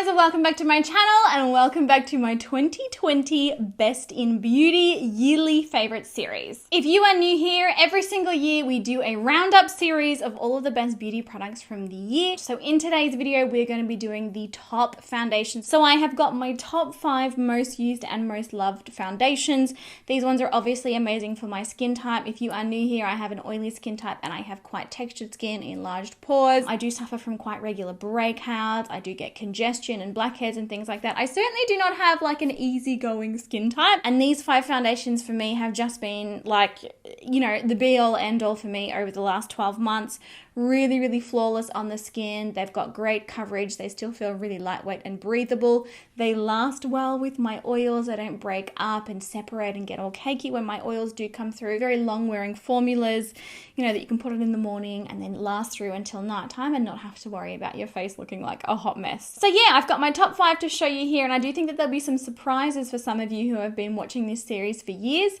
guys, and welcome back to my channel and welcome back to my 2020 Best in Beauty yearly favorite series. If you are new here, every single year we do a roundup series of all of the best beauty products from the year. So in today's video, we're going to be doing the top foundations. So I have got my top 5 most used and most loved foundations. These ones are obviously amazing for my skin type. If you are new here, I have an oily skin type and I have quite textured skin, enlarged pores. I do suffer from quite regular breakouts. I do get congestion and blackheads and things like that. I certainly do not have like an easygoing skin type, and these 5 foundations for me have just been like, you know, the be all end all for me over the last 12 months. Really flawless on the skin. They've got great coverage. They still feel really lightweight and breathable. They last well with my oils. They don't break up and separate and get all cakey when my oils do come through. Very long wearing formulas, you know, that you can put it in the morning and then last through until nighttime and not have to worry about your face looking like a hot mess. So yeah, I've got my top 5 to show you here, and I do think that there'll be some surprises for some of you who have been watching this series for years.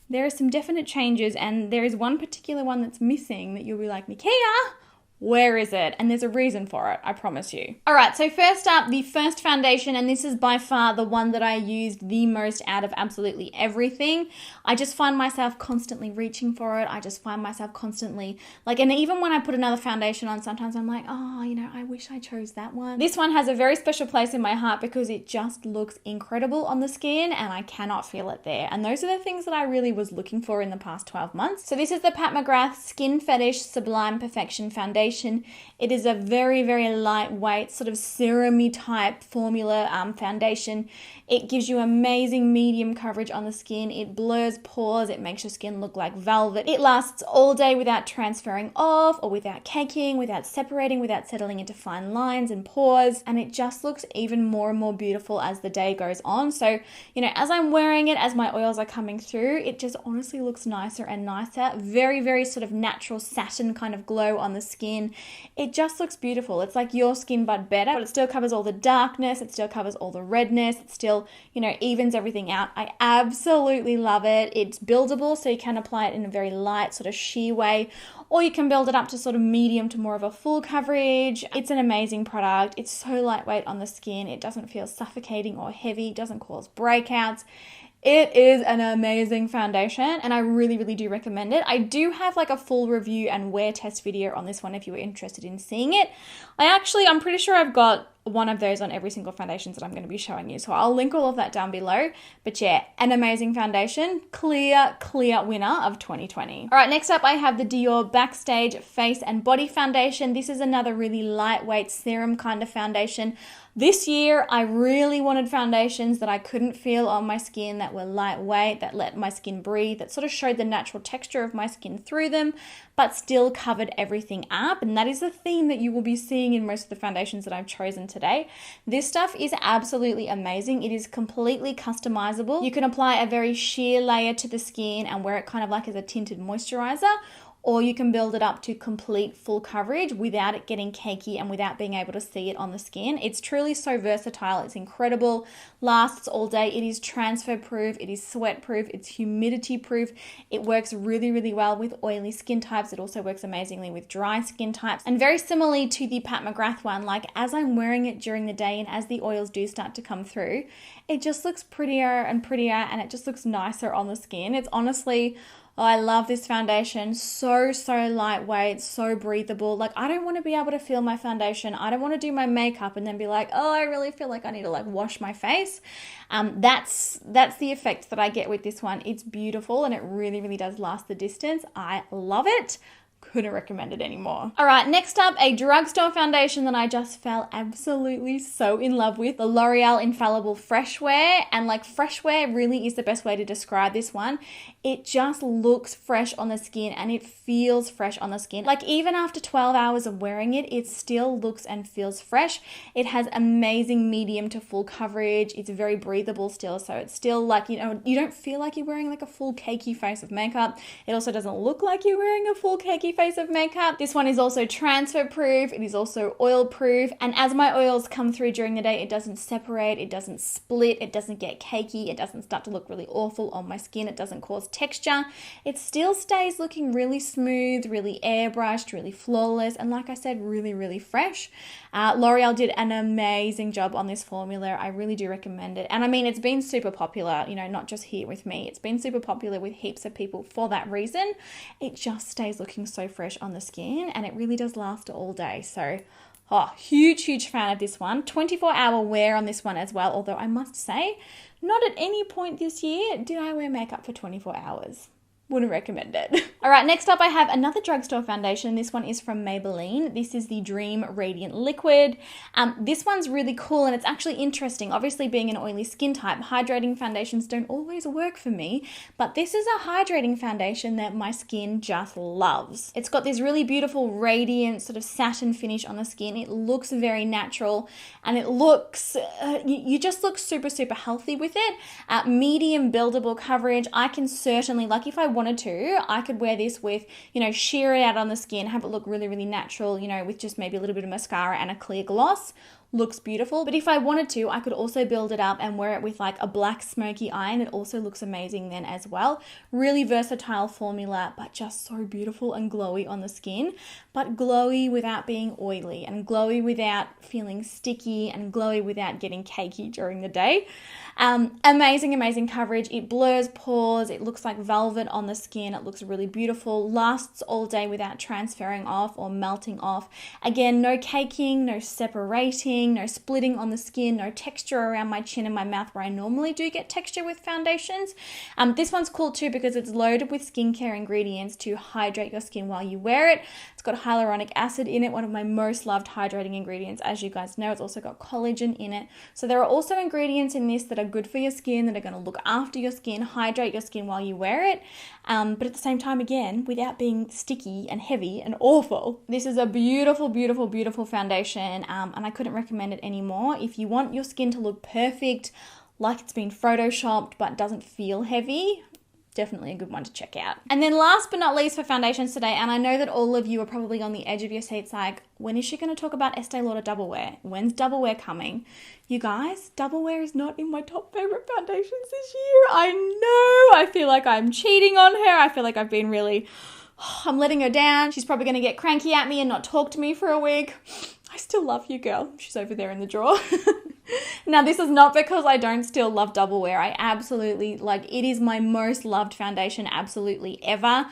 There are some definite changes, and there is one particular one that's missing that you'll be like, Nikkia, where is it? And there's a reason for it, I promise you. All right, so first up, the first foundation, and this is by far the one that I used the most out of absolutely everything. I just find myself constantly reaching for it. I just find myself constantly like, and even when I put another foundation on, sometimes I'm like, oh, you know, I wish I chose that one. This one has a very special place in my heart because it just looks incredible on the skin and I cannot feel it there. And those are the things that I really was looking for in the past 12 months. So this is the McGrath Skin Fetish Sublime Perfection Foundation. It is a very lightweight, sort of serum-y type formula foundation. It gives you amazing medium coverage on the skin. It blurs pores. It makes your skin look like velvet. It lasts all day without transferring off or without caking, without separating, without settling into fine lines and pores. And it just looks even more and more beautiful as the day goes on. So, you know, as I'm wearing it, as my oils are coming through, it just honestly looks nicer and nicer. Very sort of natural satin kind of glow on the skin. It just looks beautiful. It's like your skin but better, but it still covers all the darkness. It still covers all the redness. It still, you know, evens everything out. I absolutely love it. It's buildable, so you can apply it in a very light sort of sheer way, or you can build it up to sort of medium to more of a full coverage. It's an amazing product. It's so lightweight on the skin. It doesn't feel suffocating or heavy. It doesn't cause breakouts. It is an amazing foundation and I really do recommend it. I do have like a full review and wear test video on this one if you were interested in seeing it. I'm pretty sure I've got one of those on every single foundations that I'm going to be showing you. So I'll link all of that down below. But yeah, an amazing foundation. Clear winner of 2020. All right, next up I have the Dior Backstage Face and Body Foundation. This is another really lightweight serum kind of foundation. This year, I really wanted foundations that I couldn't feel on my skin, that were lightweight, that let my skin breathe, that sort of showed the natural texture of my skin through them, but still covered everything up. And that is the theme that you will be seeing in most of the foundations that I've chosen today. This stuff is absolutely amazing. It is completely customizable. You can apply a very sheer layer to the skin and wear it kind of like as a tinted moisturizer, or you can build it up to complete full coverage without it getting cakey and without being able to see it on the skin. It's truly so versatile. It's incredible. Lasts all day. It is transfer proof. It is sweat proof. It's humidity proof. It works really well with oily skin types. It also works amazingly with dry skin types. And very similarly to the McGrath one, like as I'm wearing it during the day and as the oils do start to come through, it just looks prettier and it just looks nicer on the skin. It's honestly, I love this foundation. So lightweight, so breathable. Like I don't want to be able to feel my foundation. I don't want to do my makeup and then be like, oh, I really feel like I need to like wash my face. That's the effect that I get with this one. It's beautiful and it really does last the distance. I love it. Couldn't recommend it anymore. All right, next up, a drugstore foundation that I just fell absolutely so in love with. The L'Oreal Infallible Fresh Wear. And like fresh wear really is the best way to describe this one. It just looks fresh on the skin and it feels fresh on the skin. Like even after 12 hours of wearing it, it still looks and feels fresh. It has amazing medium to full coverage. It's very breathable still. So it's still like, you know, you don't feel like you're wearing like a full cakey face of makeup. It also doesn't look like you're wearing a full cakey cakey face of makeup. This one is also transfer proof. It is also oil proof. And as my oils come through during the day, it doesn't separate, it doesn't split, it doesn't get cakey, it doesn't start to look really awful on my skin, it doesn't cause texture. It still stays looking really smooth, really airbrushed, really flawless, and like I said, really, really fresh. L'Oreal did an amazing job on this formula. I really do recommend it. And I mean, it's been super popular, you know, not just here with me. It's been super popular with heaps of people for that reason. It just stays looking so fresh on the skin, and it really does last all day. So, huge fan of this one. 24-hour wear on this one as well, although I must say, not at any point this year did I wear makeup for 24 hours. Wouldn't recommend it. All right, next up I have another drugstore foundation. This one is from Maybelline. This is the Dream Radiant Liquid. This one's really cool, and it's actually interesting. Obviously, being an oily skin type, hydrating foundations don't always work for me, but this is a hydrating foundation that my skin just loves. It's got this really beautiful radiant sort of satin finish on the skin. It looks very natural, and it looks, you just look super healthy with it. Medium buildable coverage. I can certainly, like if I wanted to, I could wear this with, you know, sheer it out on the skin, have it look really natural, you know, with just maybe a little bit of mascara and a clear gloss. Looks beautiful. But if I wanted to, I could also build it up and wear it with like a black smoky eye, and it also looks amazing then as well. Really versatile formula, but just so beautiful and glowy on the skin, but glowy without being oily, and glowy without feeling sticky, and glowy without getting cakey during the day. Amazing coverage. It blurs pores. It looks like velvet on the skin. It looks really beautiful. Lasts all day without transferring off or melting off. Again, no caking, no separating, no splitting on the skin, no texture around my chin and my mouth where I normally do get texture with foundations. This one's cool too because it's loaded with skincare ingredients to hydrate your skin while you wear it. It's got hyaluronic acid in it, one of my most loved hydrating ingredients, as you guys know. It's also got collagen in it. So there are also ingredients in this that are good for your skin, that are going to look after your skin, hydrate your skin while you wear it, but at the same time, again, without being sticky and heavy and awful. This is a beautiful foundation, and I couldn't recommend it anymore. If you want your skin to look perfect, like it's been photoshopped but doesn't feel heavy, definitely a good one to check out. And then last but not least for foundations today, and I know that all of you are probably on the edge of your seats like, when is she going to talk about Estee Lauder Double Wear? When's Double Wear coming? You guys, Double Wear is not in my top favorite foundations this year. I know. I feel like I'm cheating on her. I feel like I've been really, I'm letting her down. She's probably going to get cranky at me and not talk to me for a week. I still love you, girl. She's over there in the drawer. Now, this is not because I don't still love Double Wear. I absolutely, like, it is my most loved foundation absolutely ever.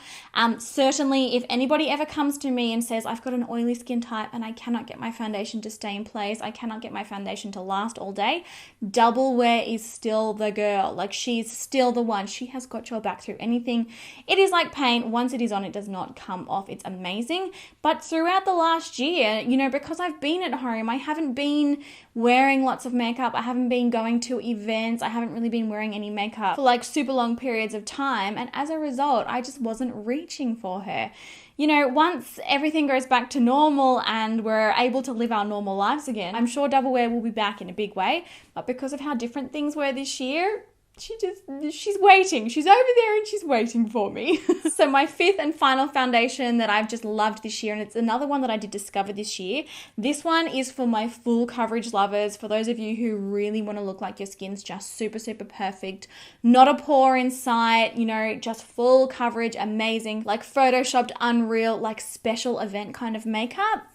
Certainly, if anybody ever comes to me and says, I've got an oily skin type and I cannot get my foundation to stay in place, I cannot get my foundation to last all day, Double Wear is still the girl. Like, she's still the one. She has got your back through anything. It is like paint. Once it is on, it does not come off. It's amazing. But throughout the last year, you know, because I've been at home, I haven't been wearing lots of makeup. I haven't been going to events. I haven't really been wearing any makeup for like super long periods of time. And as a result, I just wasn't reaching for her. You know, once everything goes back to normal and we're able to live our normal lives again, I'm sure Double Wear will be back in a big way. But because of how different things were this year, she's waiting. She's over there and she's waiting for me. So my fifth and final foundation that I've just loved this year, and it's another one that I did discover this year. This one is for my full coverage lovers, for those of you who really want to look like your skin's just super perfect, not a pore in sight, you know, just full coverage, amazing, like photoshopped, unreal, like special event kind of makeup.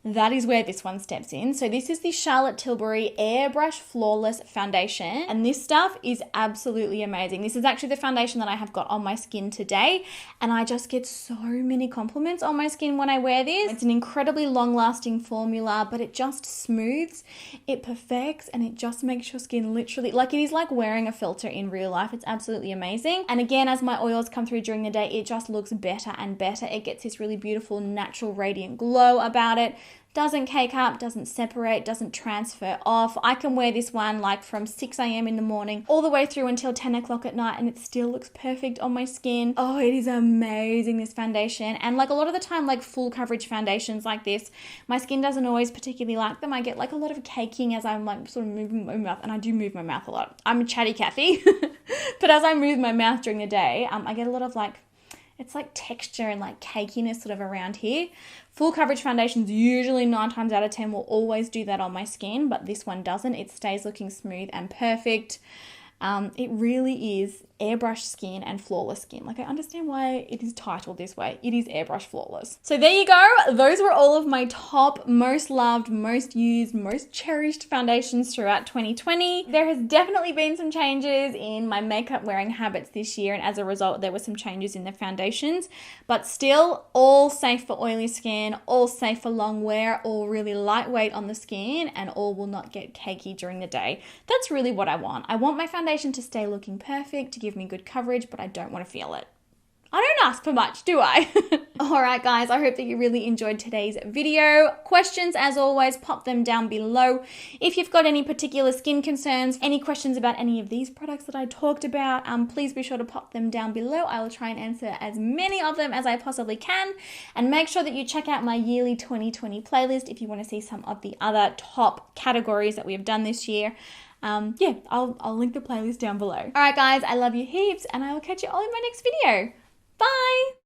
That is where this one steps in. So this is the Charlotte Tilbury Airbrush Flawless Foundation, and this stuff is absolutely amazing. This is actually the foundation that I have got on my skin today, and I just get so many compliments on my skin when I wear this. It's an incredibly long-lasting formula, but it just smooths, it perfects, and it just makes your skin literally, like, it is like wearing a filter in real life. It's absolutely amazing. And again, as my oils come through during the day, it just looks better and better. It gets this really beautiful, natural, radiant glow about it. Doesn't cake up, doesn't separate, doesn't transfer off. I can wear this one like from 6 a.m. in the morning all the way through until 10 o'clock at night, and it still looks perfect on my skin. Oh, it is amazing, this foundation. And like a lot of the time, like full coverage foundations like this, my skin doesn't always particularly like them. I get like a lot of caking as I'm like sort of moving my mouth, and I do move my mouth a lot. I'm a chatty Cathy. But as I move my mouth during the day, I get a lot of like it's like texture and like cakiness sort of around here. Full coverage foundations usually 9 times out of 10 will always do that on my skin, but this one doesn't. It stays looking smooth and perfect. It really is airbrush skin and flawless skin. Like, I understand why it is titled this way. It is airbrush flawless. So there you go. Those were all of my top, most loved, most used, most cherished foundations throughout 2020. There has definitely been some changes in my makeup wearing habits this year, and as a result, there were some changes in the foundations, but still all safe for oily skin, all safe for long wear, all really lightweight on the skin, and all will not get cakey during the day. That's really what I want. I want my foundation to stay looking perfect, to give me good coverage, but I don't want to feel it. I don't ask for much, do I? Alright guys, I hope that you really enjoyed today's video. Questions, as always, pop them down below. If you've got any particular skin concerns, any questions about any of these products that I talked about, please be sure to pop them down below. I will try and answer as many of them as I possibly can. And make sure that you check out my yearly 2020 playlist if you want to see some of the other top categories that we have done this year. Yeah, I'll link the playlist down below. Alright guys, I love you heaps, and I will catch you all in my next video. Bye!